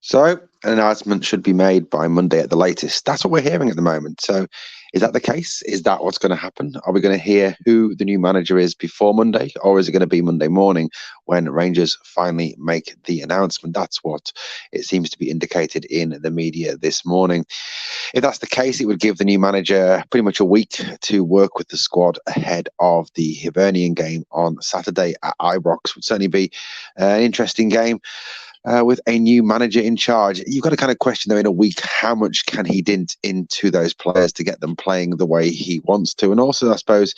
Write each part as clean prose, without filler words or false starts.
So an announcement should be made by Monday at the latest. That's what we're hearing at the moment. So is that the case? Is that what's going to happen? Are we going to hear who the new manager is before Monday, or is it going to be Monday morning when Rangers finally make the announcement? That's what it seems to be indicated in the media this morning. If that's the case, it would give the new manager pretty much a week to work with the squad ahead of the Hibernian game on Saturday at Ibrox. Would certainly be an interesting game. With a new manager in charge, you've got to kind of question, though, in a week, how much can he dint into those players to get them playing the way he wants to? And also, I suppose,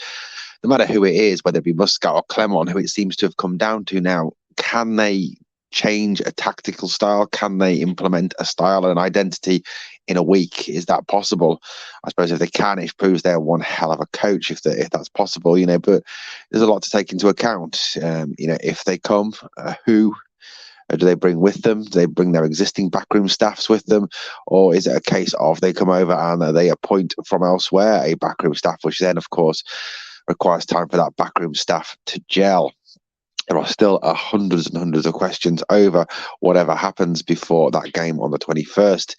no matter who it is, whether it be Muscat or Clement, who it seems to have come down to now, can they change a tactical style? Can they implement a style and an identity in a week? Is that possible? I suppose if they can, it proves they're one hell of a coach if that's possible, but there's a lot to take into account. If they come, who do they bring with them? Do they bring their existing backroom staffs with them? Or is it a case of they come over and they appoint from elsewhere a backroom staff, which then, of course, requires time for that backroom staff to gel? There are still hundreds and hundreds of questions over whatever happens before that game on the 21st.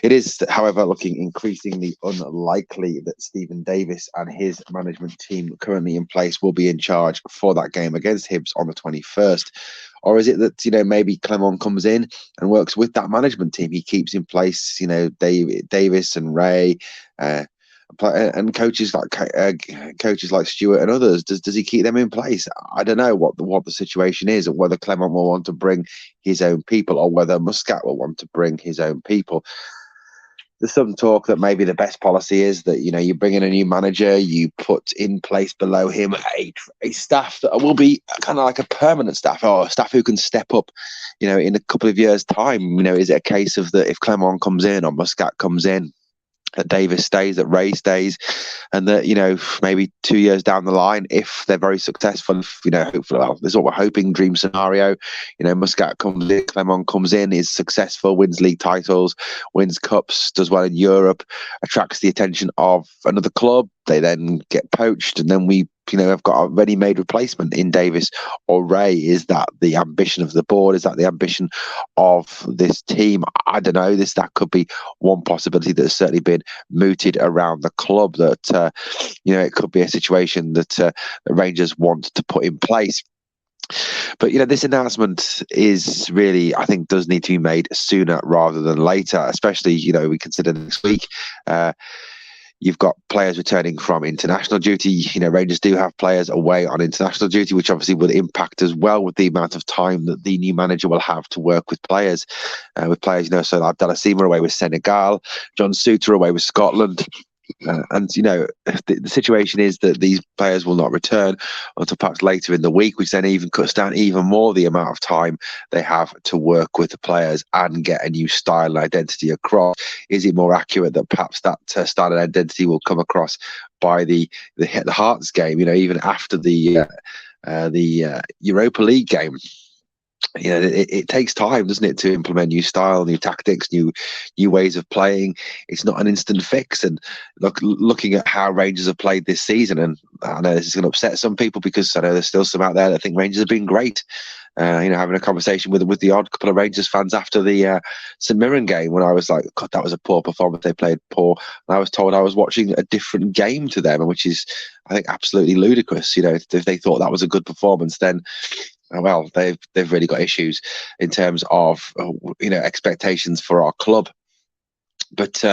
It is, however, looking increasingly unlikely that Stephen Davis and his management team currently in place will be in charge for that game against Hibs on the 21st. Or is it that, maybe Clement comes in and works with that management team? He keeps in place, Davis and Ray, and coaches like Stewart and others. Does he keep them in place? I don't know what the situation is, or whether Clement will want to bring his own people, or whether Muscat will want to bring his own people. There's some talk that maybe the best policy is that you bring in a new manager, you put in place below him a staff that will be kind of like a permanent staff, or a staff who can step up, in a couple of years' time. Is it a case of that if Clement comes in or Muscat comes in, that Davis stays, that Ray stays, and that, maybe 2 years down the line, if they're very successful, hopefully, well, this is what we're hoping, dream scenario, Muscat comes in, Clement comes in, is successful, wins league titles, wins cups, does well in Europe, attracts the attention of another club, they then get poached, and then we have got a ready-made replacement in Davis or Ray. Is that the ambition of the board? Is that the ambition of this team? I don't know. That could be one possibility that's certainly been mooted around the club, that it could be a situation that the Rangers want to put in place. But this announcement is really, I think, does need to be made sooner rather than later, especially we consider next week. You've got players returning from international duty. Rangers do have players away on international duty, which obviously will impact as well with the amount of time that the new manager will have to work with players. So Abdallah Sima away with Senegal, John Suter away with Scotland. The situation is that these players will not return until perhaps later in the week, which then even cuts down even more the amount of time they have to work with the players and get a new style and identity across. Is it more accurate that perhaps that style and identity will come across by the Hearts game, even after the Europa League game? It takes time, doesn't it, to implement new style, new tactics, new ways of playing. It's not an instant fix. And looking at how Rangers have played this season, and I know this is going to upset some people because I know there's still some out there that think Rangers have been great. Having a conversation with the odd couple of Rangers fans after the St Mirren game, when I was like, God, that was a poor performance. They played poor. And I was told I was watching a different game to them, which is, I think, absolutely ludicrous. If they thought that was a good performance, then well, they've really got issues in terms of expectations for our club. But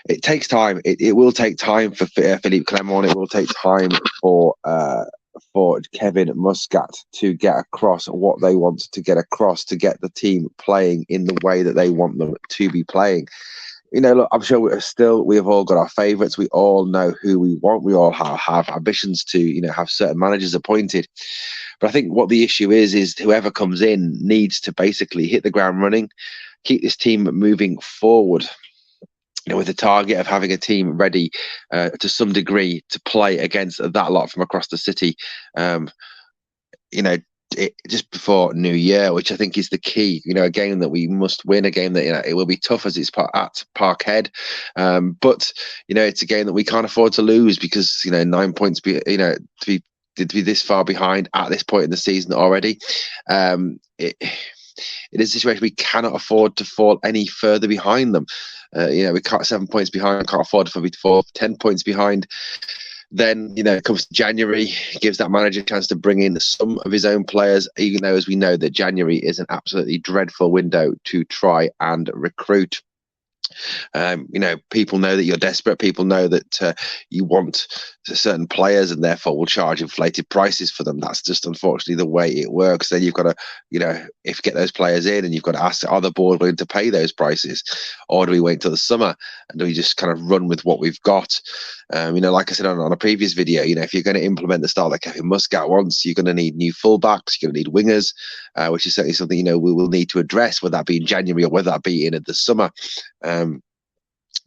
it takes time. It will take time for Philippe Clement. It will take time for Kevin Muscat to get across what they want to get across, to get the team playing in the way that they want them to be playing. Look, I'm sure we've all got our favourites. We all know who we want. We all have ambitions to, have certain managers appointed. But I think what the issue is whoever comes in needs to basically hit the ground running, keep this team moving forward, with the target of having a team ready to some degree to play against that lot from across the city. Just before New Year, which I think is the key. A game that we must win, a game that it will be tough as it's at Parkhead, but it's a game that we can't afford to lose because 9 points, to be this far behind at this point in the season already. it is a situation we cannot afford to fall any further behind them. We can't 7 points behind, can't afford to fall 10 points behind. Then, it comes to January, gives that manager a chance to bring in some of his own players, even though, as we know, that January is an absolutely dreadful window to try and recruit. People know that you're desperate. People know that you want certain players, and therefore will charge inflated prices for them. That's just unfortunately the way it works. Then you've got to, if get those players in, and you've got to ask, are the board willing to pay those prices, or do we wait till the summer and do we just kind of run with what we've got? Like I said on a previous video, if you're going to implement the style that Kevin Muscat wants, you're going to need new fullbacks, you're going to need wingers, which is certainly something we will need to address, whether that be in January or whether that be in the summer.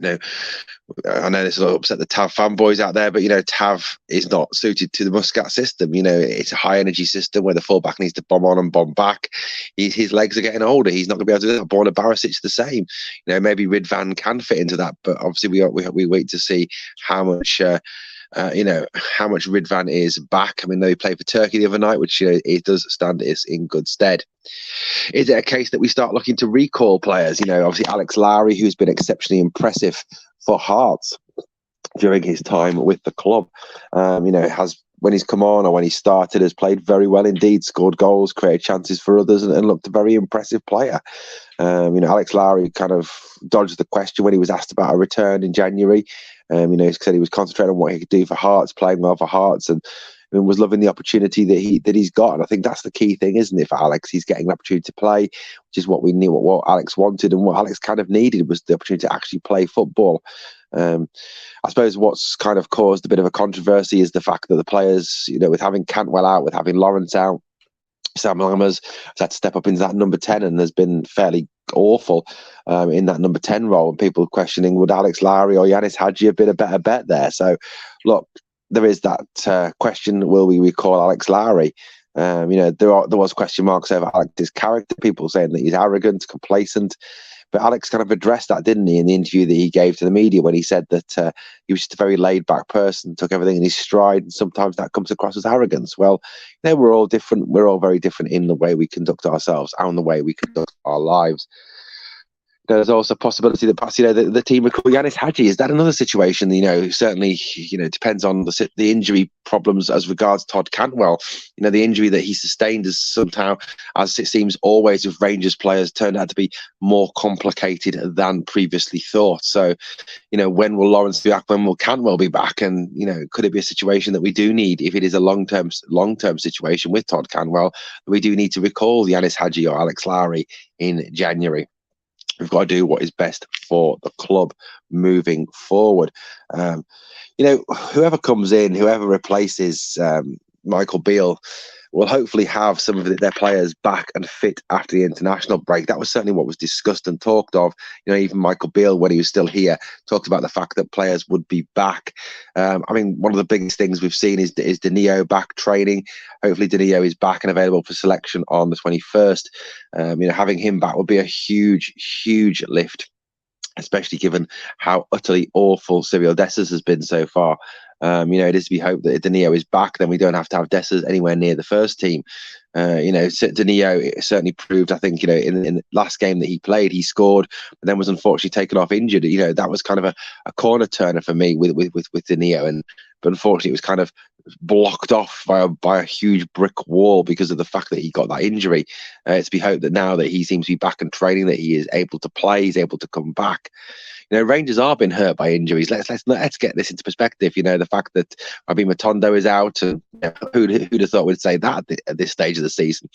I know this will upset the TAV fanboys out there, but TAV is not suited to the Muscat system. It's a high energy system where the fullback needs to bomb on and bomb back. His legs are getting older. He's not going to be able to do that. Borna Barisic the same. Maybe Ridvan can fit into that, but obviously we wait to see how much. How much Ridvan is back. I mean, they played for Turkey the other night, which it does stand is in good stead. Is it a case that we start looking to recall players? Obviously Alex Lowry, who's been exceptionally impressive for Hearts during his time with the club, has, when he's come on or when he started, has played very well indeed, scored goals, created chances for others, and looked a very impressive player. Alex Lowry kind of dodged the question when he was asked about a return in January. He said he was concentrating on what he could do for Hearts, playing well for Hearts, and was loving the opportunity that he's got. And I think that's the key thing, isn't it, for Alex? He's getting an opportunity to play, which is what we knew, what Alex wanted, and what Alex kind of needed was the opportunity to actually play football. I suppose what's kind of caused a bit of a controversy is the fact that the players, with having Cantwell out, with having Lawrence out, Sam Lammers has had to step up into that number 10 and has been fairly awful in that number 10 role, and people questioning, would Alex Lowry or Yanis Hadji have been a better bet there? So look, there is that question, will we recall Alex Lowry? There was question marks over Alex's character, people saying that he's arrogant, complacent, but Alex kind of addressed that, didn't he, in the interview that he gave to the media, when he said that he was just a very laid-back person, took everything in his stride, and sometimes that comes across as arrogance. Well, we're all different. We're all very different in the way we conduct ourselves and the way we conduct our lives. There's also a possibility that perhaps, the team would call Yanis Hadji. Is that another situation? Certainly, it depends on the injury problems as regards Todd Cantwell. The injury that he sustained is somehow, as it seems always with Rangers players, turned out to be more complicated than previously thought. So, when will Lawrence be back? When will Cantwell be back? And, could it be a situation that we do need, if it is a long-term situation with Todd Cantwell, we do need to recall Yanis Hadji or Alex Lowry in January? We've got to do what is best for the club moving forward. Whoever comes in, whoever replaces Michael Beale, will hopefully have some of their players back and fit after the international break. That was certainly what was discussed and talked of. Even Michael Beale, when he was still here, talked about the fact that players would be back. One of the biggest things we've seen is Danilo back training. Hopefully Danilo is back and available for selection on the 21st. Having him back would be a huge, huge lift, especially given how utterly awful Cyril Dessers has been so far. It is to be hoped that if Danilo is back, then we don't have to have Dessers anywhere near the first team. Danilo certainly proved, I think, in the last game that he played, he scored, but then was unfortunately taken off injured. That was kind of a corner turner for me with Danilo, but unfortunately it was kind of blocked off by a huge brick wall because of the fact that he got that injury. It's to be hoped that now that he seems to be back in training, that he is able to play, he's able to come back. Rangers are being hurt by injuries. Let's get this into perspective. The fact that Rabi Matondo is out, and who'd have thought we'd say that at this stage of the season?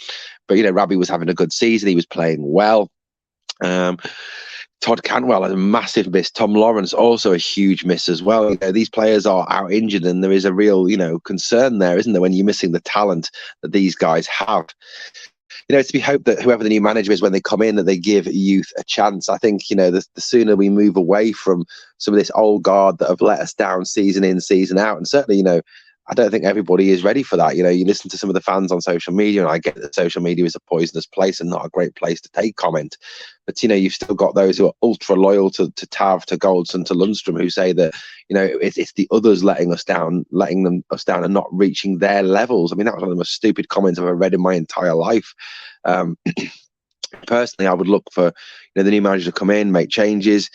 But Rabi was having a good season. He was playing well. Todd Cantwell has a massive miss. Tom Lawrence also a huge miss as well. These players are out injured, and there is a real concern there, isn't there, when you're missing the talent that these guys have. It's to be hoped that whoever the new manager is, when they come in, that they give youth a chance. I think, the sooner we move away from some of this old guard that have let us down season in, season out, and certainly, I don't think everybody is ready for that. You listen to some of the fans on social media, and I get that social media is a poisonous place and not a great place to take comment. But, you've still got those who are ultra loyal to Tav, to Goldson, to Lundstrom, who say that, it's the others letting us down and not reaching their levels. That was one of the most stupid comments I've ever read in my entire life. Personally, I would look for the new manager to come in, make changes,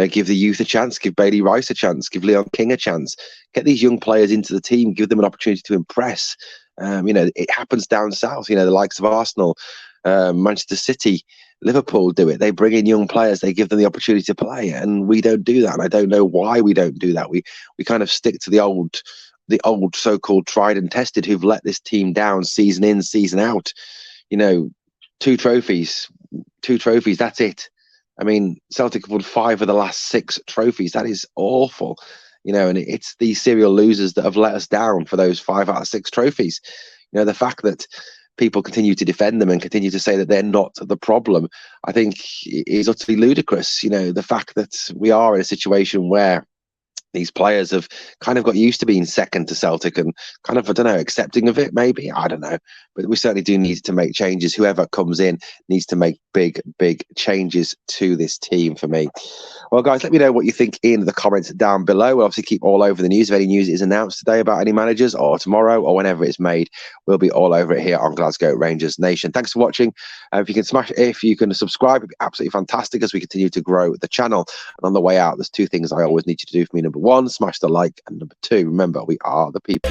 give the youth a chance, give Bailey Rice a chance, give Leon King a chance, get these young players into the team, give them an opportunity to impress. It happens down south. The likes of Arsenal, Manchester City, Liverpool do it. They bring in young players, they give them the opportunity to play, and we don't do that. And I don't know why we don't do that. We kind of stick to the old so-called tried and tested who've let this team down season in, season out. Two trophies, that's it. I mean, Celtic have won 5 of the last 6 trophies. That is awful. And it's these serial losers that have let us down for those 5 out of 6 trophies. The fact that people continue to defend them and continue to say that they're not the problem, I think is utterly ludicrous. The fact that we are in a situation where these players have kind of got used to being second to Celtic and kind of, I don't know, accepting of it, maybe. I don't know. But we certainly do need to make changes. Whoever comes in needs to make big, big changes to this team for me. Well, guys, let me know what you think in the comments down below. We'll obviously keep all over the news. If any news is announced today about any managers or tomorrow or whenever it's made, we'll be all over it here on Glasgow Rangers Nation. Thanks for watching. If you can subscribe, it'd be absolutely fantastic as we continue to grow the channel. And on the way out, there's 2 things I always need you to do for me. Number 1, smash the like, and number 2, remember, we are the people.